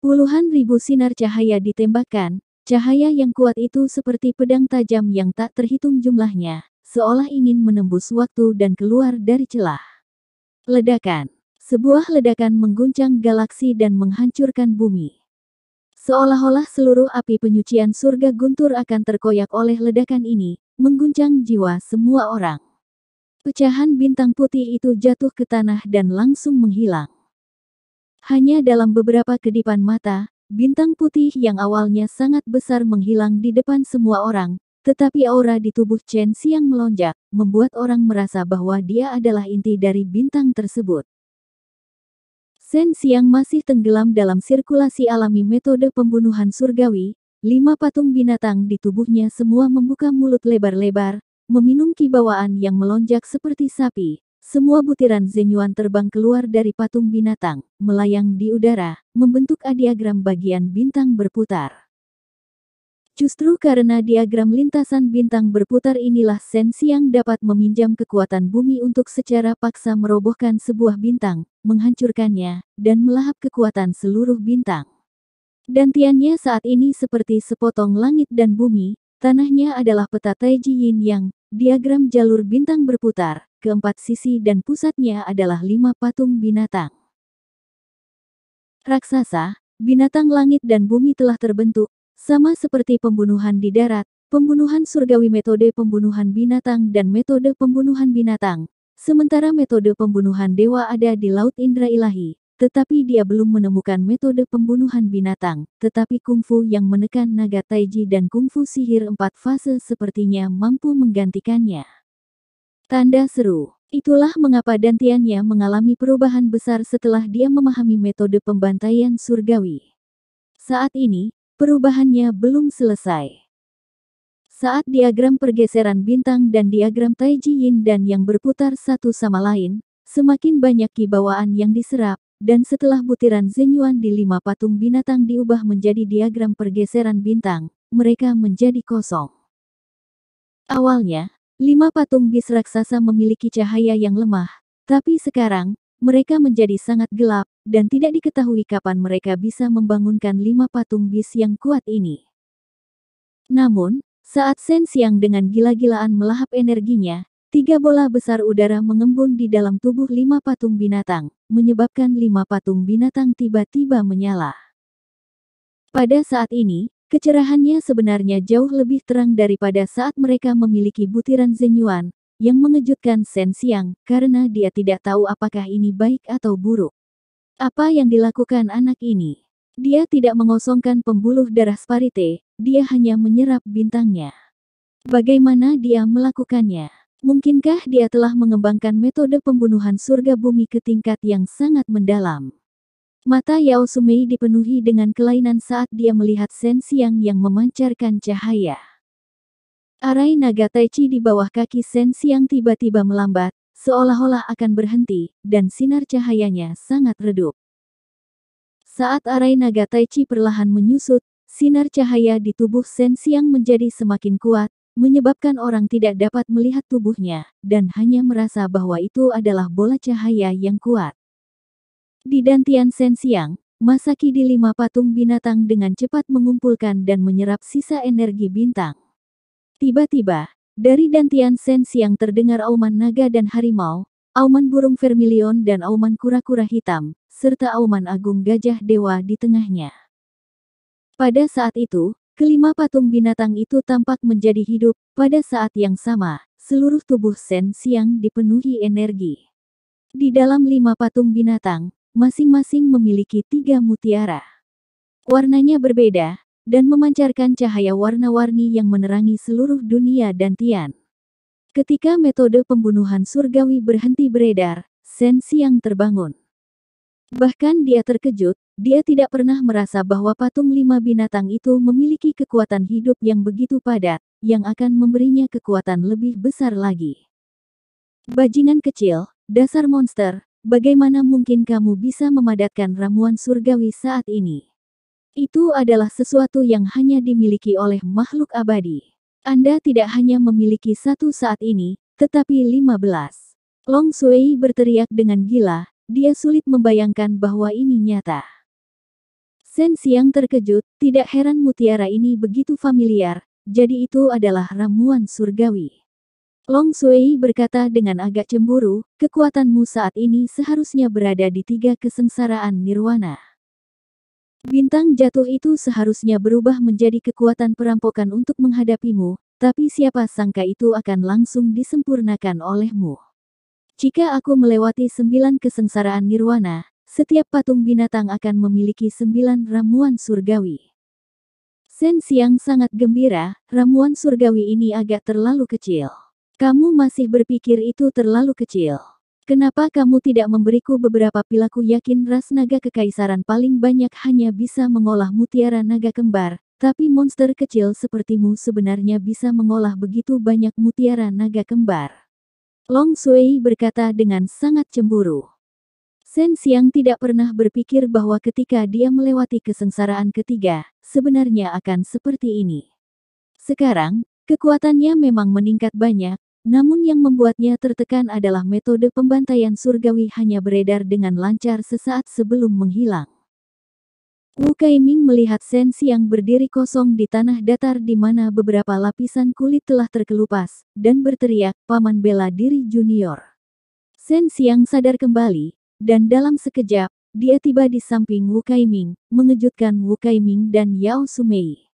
Puluhan ribu sinar cahaya ditembakkan, cahaya yang kuat itu seperti pedang tajam yang tak terhitung jumlahnya, seolah ingin menembus waktu dan keluar dari celah. Ledakan. Sebuah ledakan mengguncang galaksi dan menghancurkan bumi. Seolah-olah seluruh api penyucian surga guntur akan terkoyak oleh ledakan ini, mengguncang jiwa semua orang. Pecahan bintang putih itu jatuh ke tanah dan langsung menghilang. Hanya dalam beberapa kedipan mata, bintang putih yang awalnya sangat besar menghilang di depan semua orang, tetapi aura di tubuh Shen Xiang melonjak, membuat orang merasa bahwa dia adalah inti dari bintang tersebut. Shen Xiang masih tenggelam dalam sirkulasi alami metode pembunuhan surgawi, 5 patung binatang di tubuhnya semua membuka mulut lebar-lebar, meminum ki bawaan yang melonjak seperti sapi. Semua butiran zenyuan terbang keluar dari patung binatang, melayang di udara, membentuk diagram bagian bintang berputar. Justru karena diagram lintasan bintang berputar inilah Shen Xiang dapat meminjam kekuatan bumi untuk secara paksa merobohkan sebuah bintang, menghancurkannya, dan melahap kekuatan seluruh bintang. Dantiannya saat ini seperti sepotong langit dan bumi, tanahnya adalah peta Taiji Yin Yang, diagram jalur bintang berputar, keempat sisi dan pusatnya adalah 5 patung binatang. Raksasa, binatang langit dan bumi telah terbentuk, sama seperti pembunuhan di darat, pembunuhan surgawi metode pembunuhan binatang dan metode pembunuhan binatang, sementara metode pembunuhan dewa ada di Laut Indra Ilahi, tetapi dia belum menemukan metode pembunuhan binatang, tetapi kungfu yang menekan naga taiji dan kungfu sihir 4 fase sepertinya mampu menggantikannya. Tanda seru. Itulah mengapa dantiannya mengalami perubahan besar setelah dia memahami metode pembantaian surgawi. Saat ini, perubahannya belum selesai. Saat diagram pergeseran bintang dan diagram Taiji Yin dan yang berputar satu sama lain, semakin banyak ki bawaan yang diserap, dan setelah butiran zenyuan di 5 patung binatang diubah menjadi diagram pergeseran bintang, mereka menjadi kosong. Awalnya, 5 patung bis raksasa memiliki cahaya yang lemah, tapi sekarang, mereka menjadi sangat gelap, dan tidak diketahui kapan mereka bisa membangunkan 5 patung bis yang kuat ini. Namun, saat Shen Xiang dengan gila-gilaan melahap energinya, 3 bola besar udara mengembun di dalam tubuh 5 patung binatang, menyebabkan 5 patung binatang tiba-tiba menyala. Pada saat ini, kecerahannya sebenarnya jauh lebih terang daripada saat mereka memiliki butiran zenyuan, yang mengejutkan Shen Xiang, karena dia tidak tahu apakah ini baik atau buruk. Apa yang dilakukan anak ini? Dia tidak mengosongkan pembuluh darah Sparite, dia hanya menyerap bintangnya. Bagaimana dia melakukannya? Mungkinkah dia telah mengembangkan metode pembunuhan surga bumi ke tingkat yang sangat mendalam? Mata Yao Sumei dipenuhi dengan kelainan saat dia melihat Shen Xiang yang memancarkan cahaya. Arai naga Taichi di bawah kaki Shen Xiang tiba-tiba melambat, seolah-olah akan berhenti, dan sinar cahayanya sangat redup. Saat arai naga Taichi perlahan menyusut, sinar cahaya di tubuh Shen Xiang menjadi semakin kuat, menyebabkan orang tidak dapat melihat tubuhnya, dan hanya merasa bahwa itu adalah bola cahaya yang kuat. Di dantian Shen Xiang, masa kini 5 patung binatang dengan cepat mengumpulkan dan menyerap sisa energi bintang. Tiba-tiba, dari dantian Shen Xiang terdengar auman naga dan harimau, auman burung vermilion dan auman kura-kura hitam, serta auman agung gajah dewa di tengahnya. Pada saat itu, kelima patung binatang itu tampak menjadi hidup. Pada saat yang sama, seluruh tubuh Shen Xiang dipenuhi energi. Di dalam 5 patung binatang, masing-masing memiliki 3 mutiara. Warnanya berbeda, dan memancarkan cahaya warna-warni yang menerangi seluruh dunia dantian. Ketika metode pembunuhan surgawi berhenti beredar, Shen Xiang terbangun. Bahkan dia terkejut, dia tidak pernah merasa bahwa patung 5 binatang itu memiliki kekuatan hidup yang begitu padat, yang akan memberinya kekuatan lebih besar lagi. Bajingan kecil, dasar monster, bagaimana mungkin kamu bisa memadatkan ramuan surgawi saat ini? Itu adalah sesuatu yang hanya dimiliki oleh makhluk abadi. Anda tidak hanya memiliki satu saat ini, tetapi 15. Long Sui berteriak dengan gila, dia sulit membayangkan bahwa ini nyata. Shen Xiang terkejut, tidak heran mutiara ini begitu familiar, jadi itu adalah ramuan surgawi. Long Sui berkata dengan agak cemburu, kekuatanmu saat ini seharusnya berada di 3 kesengsaraan nirwana. Bintang jatuh itu seharusnya berubah menjadi kekuatan perampokan untuk menghadapimu, tapi siapa sangka itu akan langsung disempurnakan olehmu. Jika aku melewati 9 kesengsaraan nirwana, setiap patung binatang akan memiliki 9 ramuan surgawi. Shen Xiang sangat gembira, ramuan surgawi ini agak terlalu kecil. Kamu masih berpikir itu terlalu kecil. Kenapa kamu tidak memberiku beberapa pil? Aku yakin ras naga kekaisaran paling banyak hanya bisa mengolah mutiara naga kembar, tapi monster kecil sepertimu sebenarnya bisa mengolah begitu banyak mutiara naga kembar. Long Sui berkata dengan sangat cemburu. Shen Xiang tidak pernah berpikir bahwa ketika dia melewati kesengsaraan ketiga, sebenarnya akan seperti ini. Sekarang, kekuatannya memang meningkat banyak, namun yang membuatnya tertekan adalah metode pembantaian surgawi hanya beredar dengan lancar sesaat sebelum menghilang. Wu Kaiming melihat Shen Xiang berdiri kosong di tanah datar di mana beberapa lapisan kulit telah terkelupas, dan berteriak, "Paman bela diri junior." Shen Xiang sadar kembali, dan dalam sekejap, dia tiba di samping Wu Kaiming, mengejutkan Wu Kaiming dan Yao Sumei.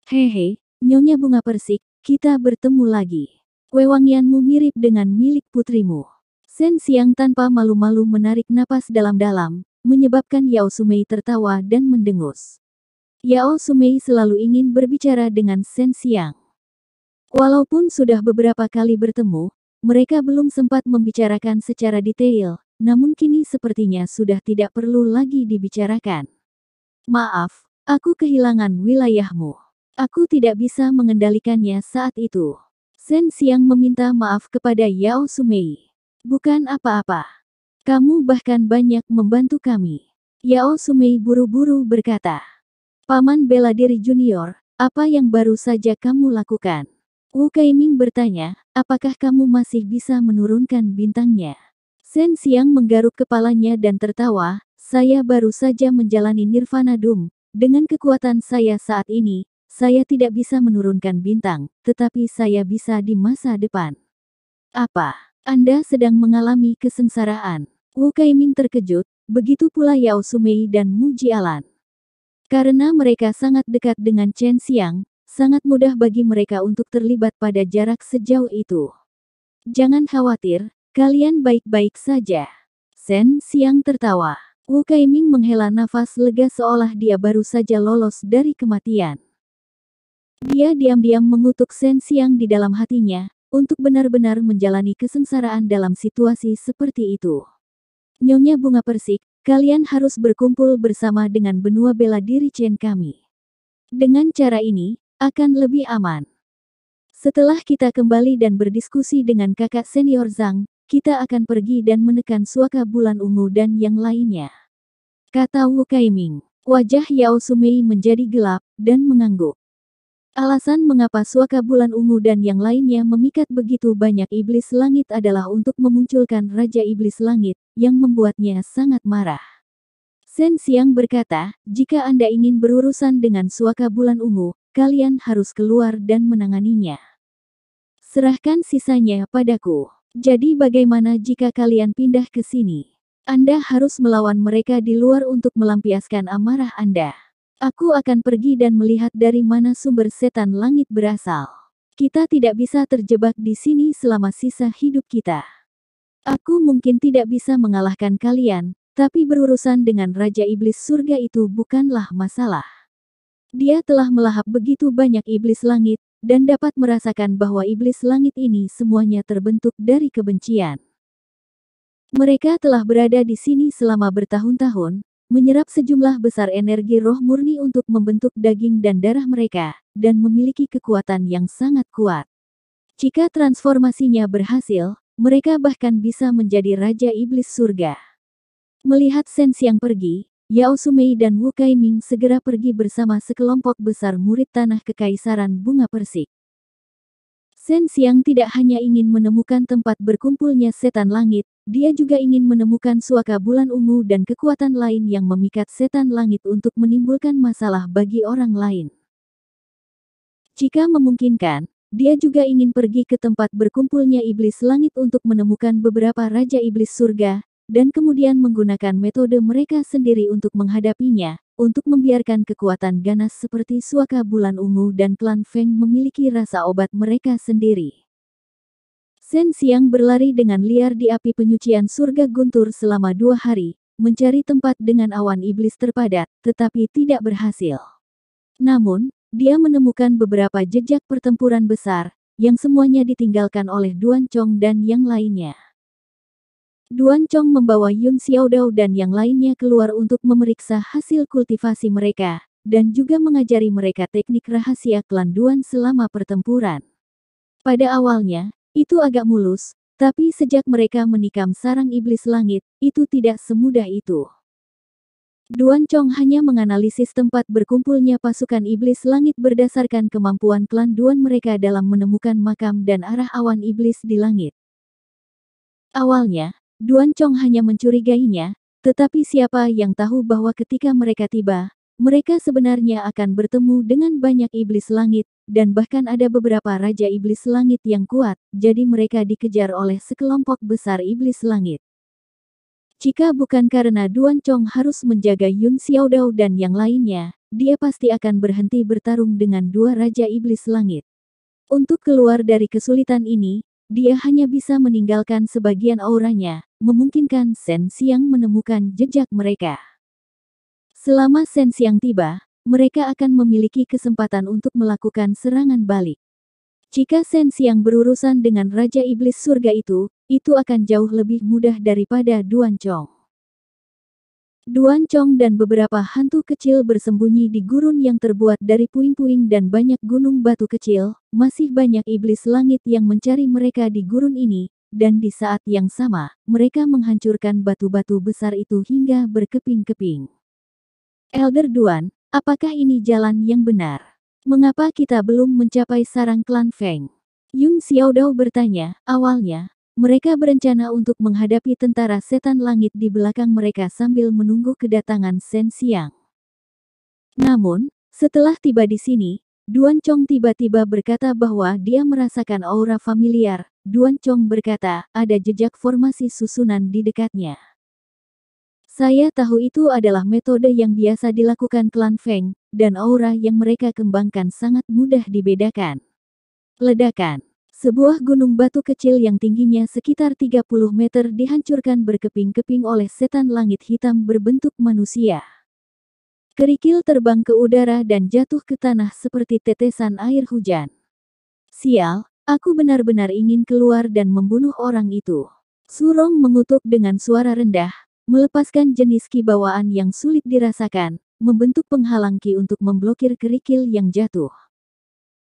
"Hehe, Nyonya Bunga Persik, kita bertemu lagi. Wewangianmu mirip dengan milik putrimu." Shen Xiang tanpa malu-malu menarik napas dalam-dalam, menyebabkan Yao Sumei tertawa dan mendengus. Yao Sumei selalu ingin berbicara dengan Shen Xiang. Walaupun sudah beberapa kali bertemu, mereka belum sempat membicarakan secara detail, namun kini sepertinya sudah tidak perlu lagi dibicarakan. "Maaf, aku kehilangan wilayahmu. Aku tidak bisa mengendalikannya saat itu." Shen Xiang meminta maaf kepada Yao Sumei. "Bukan apa-apa. Kamu bahkan banyak membantu kami." Yao Sumei buru-buru berkata. "Paman bela diri junior, apa yang baru saja kamu lakukan?" Wu Kaiming bertanya, "Apakah kamu masih bisa menurunkan bintangnya?" Shen Xiang menggaruk kepalanya dan tertawa, "Saya baru saja menjalani Nirvana Doom. Dengan kekuatan saya saat ini, saya tidak bisa menurunkan bintang, tetapi saya bisa di masa depan." "Apa? Anda sedang mengalami kesengsaraan?" Wu Kaiming terkejut, begitu pula Yao Sumei dan Mu Jialan. Karena mereka sangat dekat dengan Chen Xiang, sangat mudah bagi mereka untuk terlibat pada jarak sejauh itu. "Jangan khawatir, kalian baik-baik saja." Shen Xiang tertawa. Wu Kaiming menghela nafas lega seolah dia baru saja lolos dari kematian. Dia diam-diam mengutuk Shen Xiang di dalam hatinya, untuk benar-benar menjalani kesengsaraan dalam situasi seperti itu. "Nyonya Bunga Persik, kalian harus berkumpul bersama dengan benua bela diri Chen kami. Dengan cara ini, akan lebih aman. Setelah kita kembali dan berdiskusi dengan kakak senior Zhang, kita akan pergi dan menekan Suaka Bulan Ungu dan yang lainnya," kata Wu Kaiming. Wajah Yao Sumei menjadi gelap, dan mengangguk. Alasan mengapa Suaka Bulan Ungu dan yang lainnya memikat begitu banyak iblis langit adalah untuk memunculkan Raja Iblis Langit, yang membuatnya sangat marah. Shen Xiang berkata, jika Anda ingin berurusan dengan Suaka Bulan Ungu, kalian harus keluar dan menanganinya. Serahkan sisanya padaku. Jadi bagaimana jika kalian pindah ke sini? Anda harus melawan mereka di luar untuk melampiaskan amarah Anda. Aku akan pergi dan melihat dari mana sumber setan langit berasal. Kita tidak bisa terjebak di sini selama sisa hidup kita. Aku mungkin tidak bisa mengalahkan kalian, tapi berurusan dengan Raja Iblis Surga itu bukanlah masalah. Dia telah melahap begitu banyak iblis langit, dan dapat merasakan bahwa iblis langit ini semuanya terbentuk dari kebencian. Mereka telah berada di sini selama bertahun-tahun, menyerap sejumlah besar energi roh murni untuk membentuk daging dan darah mereka, dan memiliki kekuatan yang sangat kuat. Jika transformasinya berhasil, mereka bahkan bisa menjadi Raja Iblis Surga. Melihat Shen Xiang pergi, Yao Sumei dan Wu Kaiming segera pergi bersama sekelompok besar murid Tanah Kekaisaran Bunga Persik. Shen Xiang tidak hanya ingin menemukan tempat berkumpulnya setan langit, dia juga ingin menemukan Suaka Bulan Ungu dan kekuatan lain yang memikat setan langit untuk menimbulkan masalah bagi orang lain. Jika memungkinkan, dia juga ingin pergi ke tempat berkumpulnya iblis langit untuk menemukan beberapa Raja Iblis Surga, dan kemudian menggunakan metode mereka sendiri untuk menghadapinya, untuk membiarkan kekuatan ganas seperti Suaka Bulan Ungu dan klan Feng memiliki rasa obat mereka sendiri. Shen Xiang berlari dengan liar di api penyucian surga guntur selama 2 hari, mencari tempat dengan awan iblis terpadat, tetapi tidak berhasil. Namun, dia menemukan beberapa jejak pertempuran besar, yang semuanya ditinggalkan oleh Duan Chong dan yang lainnya. Duan Chong membawa Yun Xiaodao dan yang lainnya keluar untuk memeriksa hasil kultivasi mereka, dan juga mengajari mereka teknik rahasia klan Duan selama pertempuran. Pada awalnya, itu agak mulus, tapi sejak mereka menikam sarang iblis langit, itu tidak semudah itu. Duan Chong hanya menganalisis tempat berkumpulnya pasukan iblis langit berdasarkan kemampuan klan Duan mereka dalam menemukan makam dan arah awan iblis di langit. Awalnya, Duan Chong hanya mencurigainya, tetapi siapa yang tahu bahwa ketika mereka tiba, mereka sebenarnya akan bertemu dengan banyak iblis langit, dan bahkan ada beberapa Raja Iblis Langit yang kuat, jadi mereka dikejar oleh sekelompok besar iblis langit. Jika bukan karena Duan Chong harus menjaga Yun Xiaodao dan yang lainnya, dia pasti akan berhenti bertarung dengan 2 Raja Iblis Langit. Untuk keluar dari kesulitan ini, dia hanya bisa meninggalkan sebagian auranya, memungkinkan Shen Xiang menemukan jejak mereka. Selama Shen Xiang tiba, mereka akan memiliki kesempatan untuk melakukan serangan balik. Jika Shen Xiang berurusan dengan Raja Iblis Surga itu akan jauh lebih mudah daripada Duan Chong. Duan Chong dan beberapa hantu kecil bersembunyi di gurun yang terbuat dari puing-puing dan banyak gunung batu kecil. Masih banyak iblis langit yang mencari mereka di gurun ini, dan di saat yang sama, mereka menghancurkan batu-batu besar itu hingga berkeping-keping. Elder Duan, apakah ini jalan yang benar? Mengapa kita belum mencapai sarang klan Feng? Yun Xiaodao bertanya. Awalnya, mereka berencana untuk menghadapi tentara setan langit di belakang mereka sambil menunggu kedatangan Shen Xiang. Namun, setelah tiba di sini, Duan Chong tiba-tiba berkata bahwa dia merasakan aura familiar. Duan Chong berkata, ada jejak formasi susunan di dekatnya. Saya tahu itu adalah metode yang biasa dilakukan klan Feng, dan aura yang mereka kembangkan sangat mudah dibedakan. Ledakan. Sebuah gunung batu kecil yang tingginya sekitar 30 meter dihancurkan berkeping-keping oleh setan langit hitam berbentuk manusia. Kerikil terbang ke udara dan jatuh ke tanah seperti tetesan air hujan. Sial, aku benar-benar ingin keluar dan membunuh orang itu. Surong mengutuk dengan suara rendah, melepaskan jenis kibawaan yang sulit dirasakan, membentuk penghalang ki untuk memblokir kerikil yang jatuh.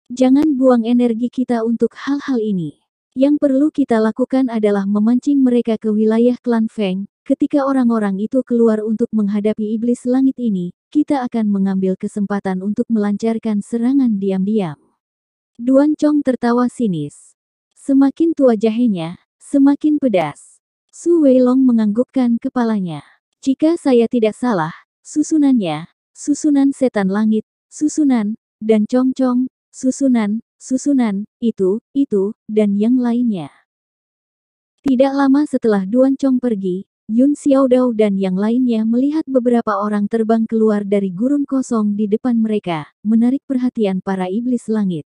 Jangan buang energi kita untuk hal-hal ini. Yang perlu kita lakukan adalah memancing mereka ke wilayah klan Feng. Ketika orang-orang itu keluar untuk menghadapi iblis langit ini, kita akan mengambil kesempatan untuk melancarkan serangan diam-diam. Duan Chong tertawa sinis. Semakin tua jahenya, semakin pedas. Su Weilong menganggukkan kepalanya. Jika saya tidak salah, susunannya, susunan setan langit, susunan, dan Chong-Chong, susunan, itu, dan yang lainnya. Tidak lama setelah Duan Chong pergi, Yun Xiaodao dan yang lainnya melihat beberapa orang terbang keluar dari gurun kosong di depan mereka, menarik perhatian para iblis langit.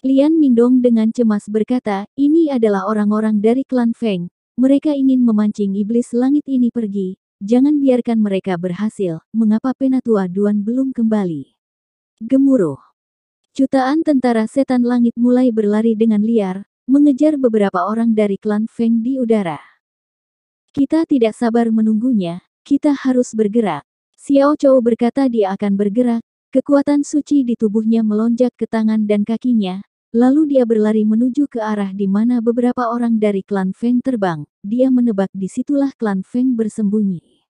Lian Mingdong dengan cemas berkata, ini adalah orang-orang dari klan Feng. Mereka ingin memancing iblis langit ini pergi. Jangan biarkan mereka berhasil. Mengapa Penatua Duan belum kembali? Gemuruh. Jutaan tentara setan langit mulai berlari dengan liar, mengejar beberapa orang dari klan Feng di udara. Kita tidak sabar menunggunya, kita harus bergerak. Xiao Chou berkata dia akan bergerak, kekuatan suci di tubuhnya melonjak ke tangan dan kakinya, lalu dia berlari menuju ke arah di mana beberapa orang dari klan Feng terbang. Dia menebak disitulah klan Feng bersembunyi.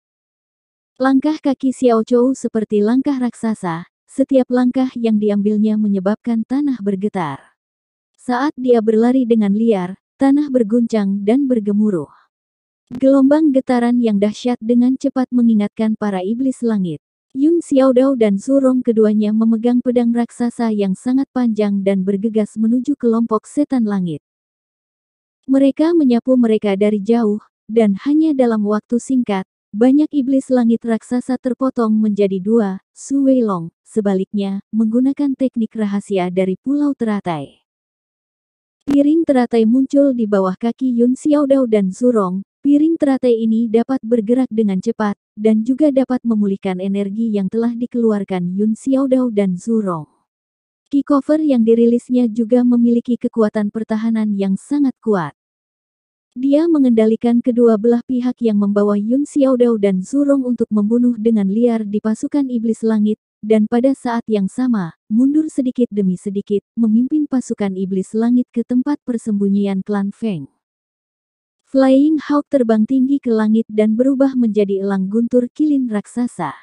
Langkah kaki Xiao Chou seperti langkah raksasa, setiap langkah yang diambilnya menyebabkan tanah bergetar. Saat dia berlari dengan liar, tanah berguncang dan bergemuruh. Gelombang getaran yang dahsyat dengan cepat mengingatkan para iblis langit. Yun Xiaodao dan Zurong keduanya memegang pedang raksasa yang sangat panjang dan bergegas menuju kelompok setan langit. Mereka menyapu mereka dari jauh, dan hanya dalam waktu singkat, banyak iblis langit raksasa terpotong menjadi dua. Su Weilong, sebaliknya, menggunakan teknik rahasia dari Pulau Teratai. Piring teratai muncul di bawah kaki Yun Xiaodao dan Zurong. Piring teratai ini dapat bergerak dengan cepat, dan juga dapat memulihkan energi yang telah dikeluarkan Yun Xiaodao dan Zurong. Keycover yang dirilisnya juga memiliki kekuatan pertahanan yang sangat kuat. Dia mengendalikan kedua belah pihak yang membawa Yun Xiaodao dan Zurong untuk membunuh dengan liar di pasukan iblis langit, dan pada saat yang sama, mundur sedikit demi sedikit, memimpin pasukan iblis langit ke tempat persembunyian klan Feng. Flying Hawk terbang tinggi ke langit dan berubah menjadi elang guntur kilin raksasa.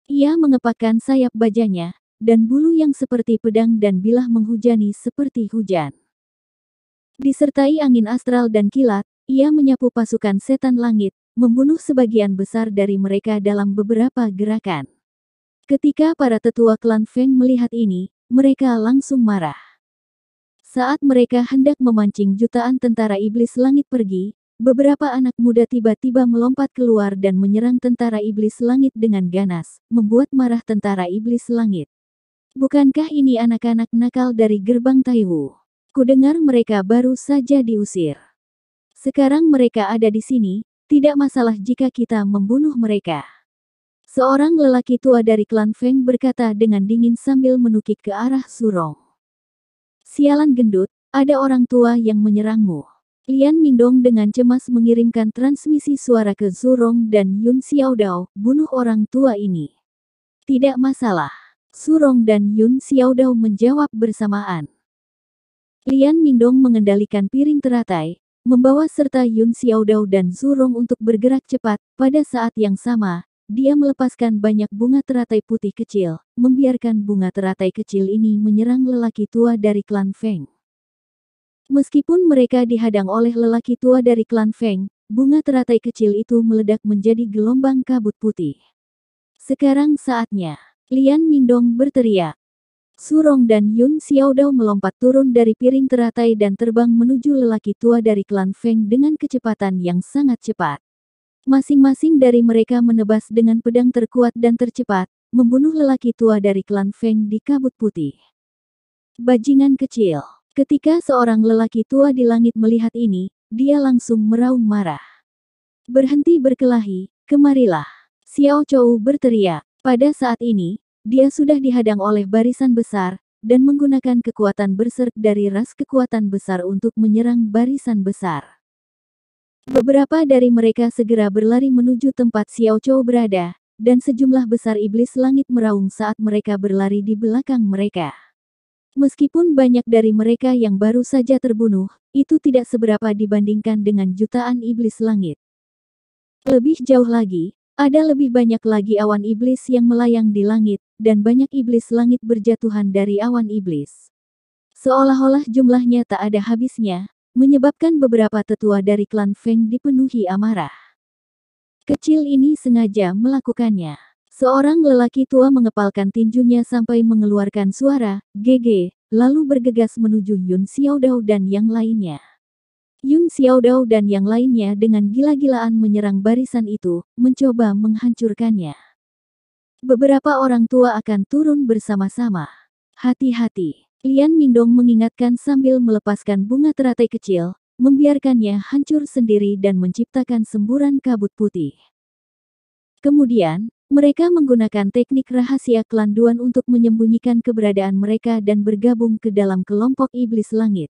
Ia mengepakkan sayap bajanya, dan bulu yang seperti pedang dan bilah menghujani seperti hujan. Disertai angin astral dan kilat, ia menyapu pasukan setan langit, membunuh sebagian besar dari mereka dalam beberapa gerakan. Ketika para tetua klan Feng melihat ini, mereka langsung marah. Saat mereka hendak memancing jutaan tentara iblis langit pergi, beberapa anak muda tiba-tiba melompat keluar dan menyerang tentara iblis langit dengan ganas, membuat marah tentara iblis langit. Bukankah ini anak-anak nakal dari gerbang Taiwu? Kudengar mereka baru saja diusir. Sekarang mereka ada di sini, tidak masalah jika kita membunuh mereka. Seorang lelaki tua dari klan Feng berkata dengan dingin sambil menukik ke arah Zurong. Sialan gendut, ada orang tua yang menyerangmu. Lian Mingdong dengan cemas mengirimkan transmisi suara ke Zurong dan Yun Xiaodao, bunuh orang tua ini. Tidak masalah. Zurong dan Yun Xiaodao menjawab bersamaan. Lian Mingdong mengendalikan piring teratai, membawa serta Yun Xiaodao dan Zurong untuk bergerak cepat. Pada saat yang sama, dia melepaskan banyak bunga teratai putih kecil, membiarkan bunga teratai kecil ini menyerang lelaki tua dari klan Feng. Meskipun mereka dihadang oleh lelaki tua dari klan Feng, bunga teratai kecil itu meledak menjadi gelombang kabut putih. Sekarang saatnya, Lian Mingdong berteriak. Zurong dan Yun Xiaodao melompat turun dari piring teratai dan terbang menuju lelaki tua dari klan Feng dengan kecepatan yang sangat cepat. Masing-masing dari mereka menebas dengan pedang terkuat dan tercepat, membunuh lelaki tua dari klan Feng di kabut putih. Bajingan kecil. Ketika seorang lelaki tua di langit melihat ini, dia langsung meraung marah. Berhenti berkelahi, kemarilah. Xiao Chou berteriak. Pada saat ini, dia sudah dihadang oleh barisan besar, dan menggunakan kekuatan berserk dari ras kekuatan besar untuk menyerang barisan besar. Beberapa dari mereka segera berlari menuju tempat Xiao Chou berada, dan sejumlah besar iblis langit meraung saat mereka berlari di belakang mereka. Meskipun banyak dari mereka yang baru saja terbunuh, itu tidak seberapa dibandingkan dengan jutaan iblis langit. Lebih jauh lagi, Ada lebih banyak lagi awan iblis yang melayang di langit, dan banyak iblis langit berjatuhan dari awan iblis. Seolah-olah jumlahnya tak ada habisnya, menyebabkan beberapa tetua dari klan Feng dipenuhi amarah. Kecil ini sengaja melakukannya. Seorang lelaki tua mengepalkan tinjunya sampai mengeluarkan suara, "Gege," lalu bergegas menuju Yun Xiaodao dan yang lainnya. Yun Xiaodao dan yang lainnya dengan gila-gilaan menyerang barisan itu, mencoba menghancurkannya. Beberapa orang tua akan turun bersama-sama. Hati-hati. Lian Mingdong mengingatkan sambil melepaskan bunga teratai kecil, membiarkannya hancur sendiri dan menciptakan semburan kabut putih. Kemudian, mereka menggunakan teknik rahasia klan Duan untuk menyembunyikan keberadaan mereka dan bergabung ke dalam kelompok iblis langit.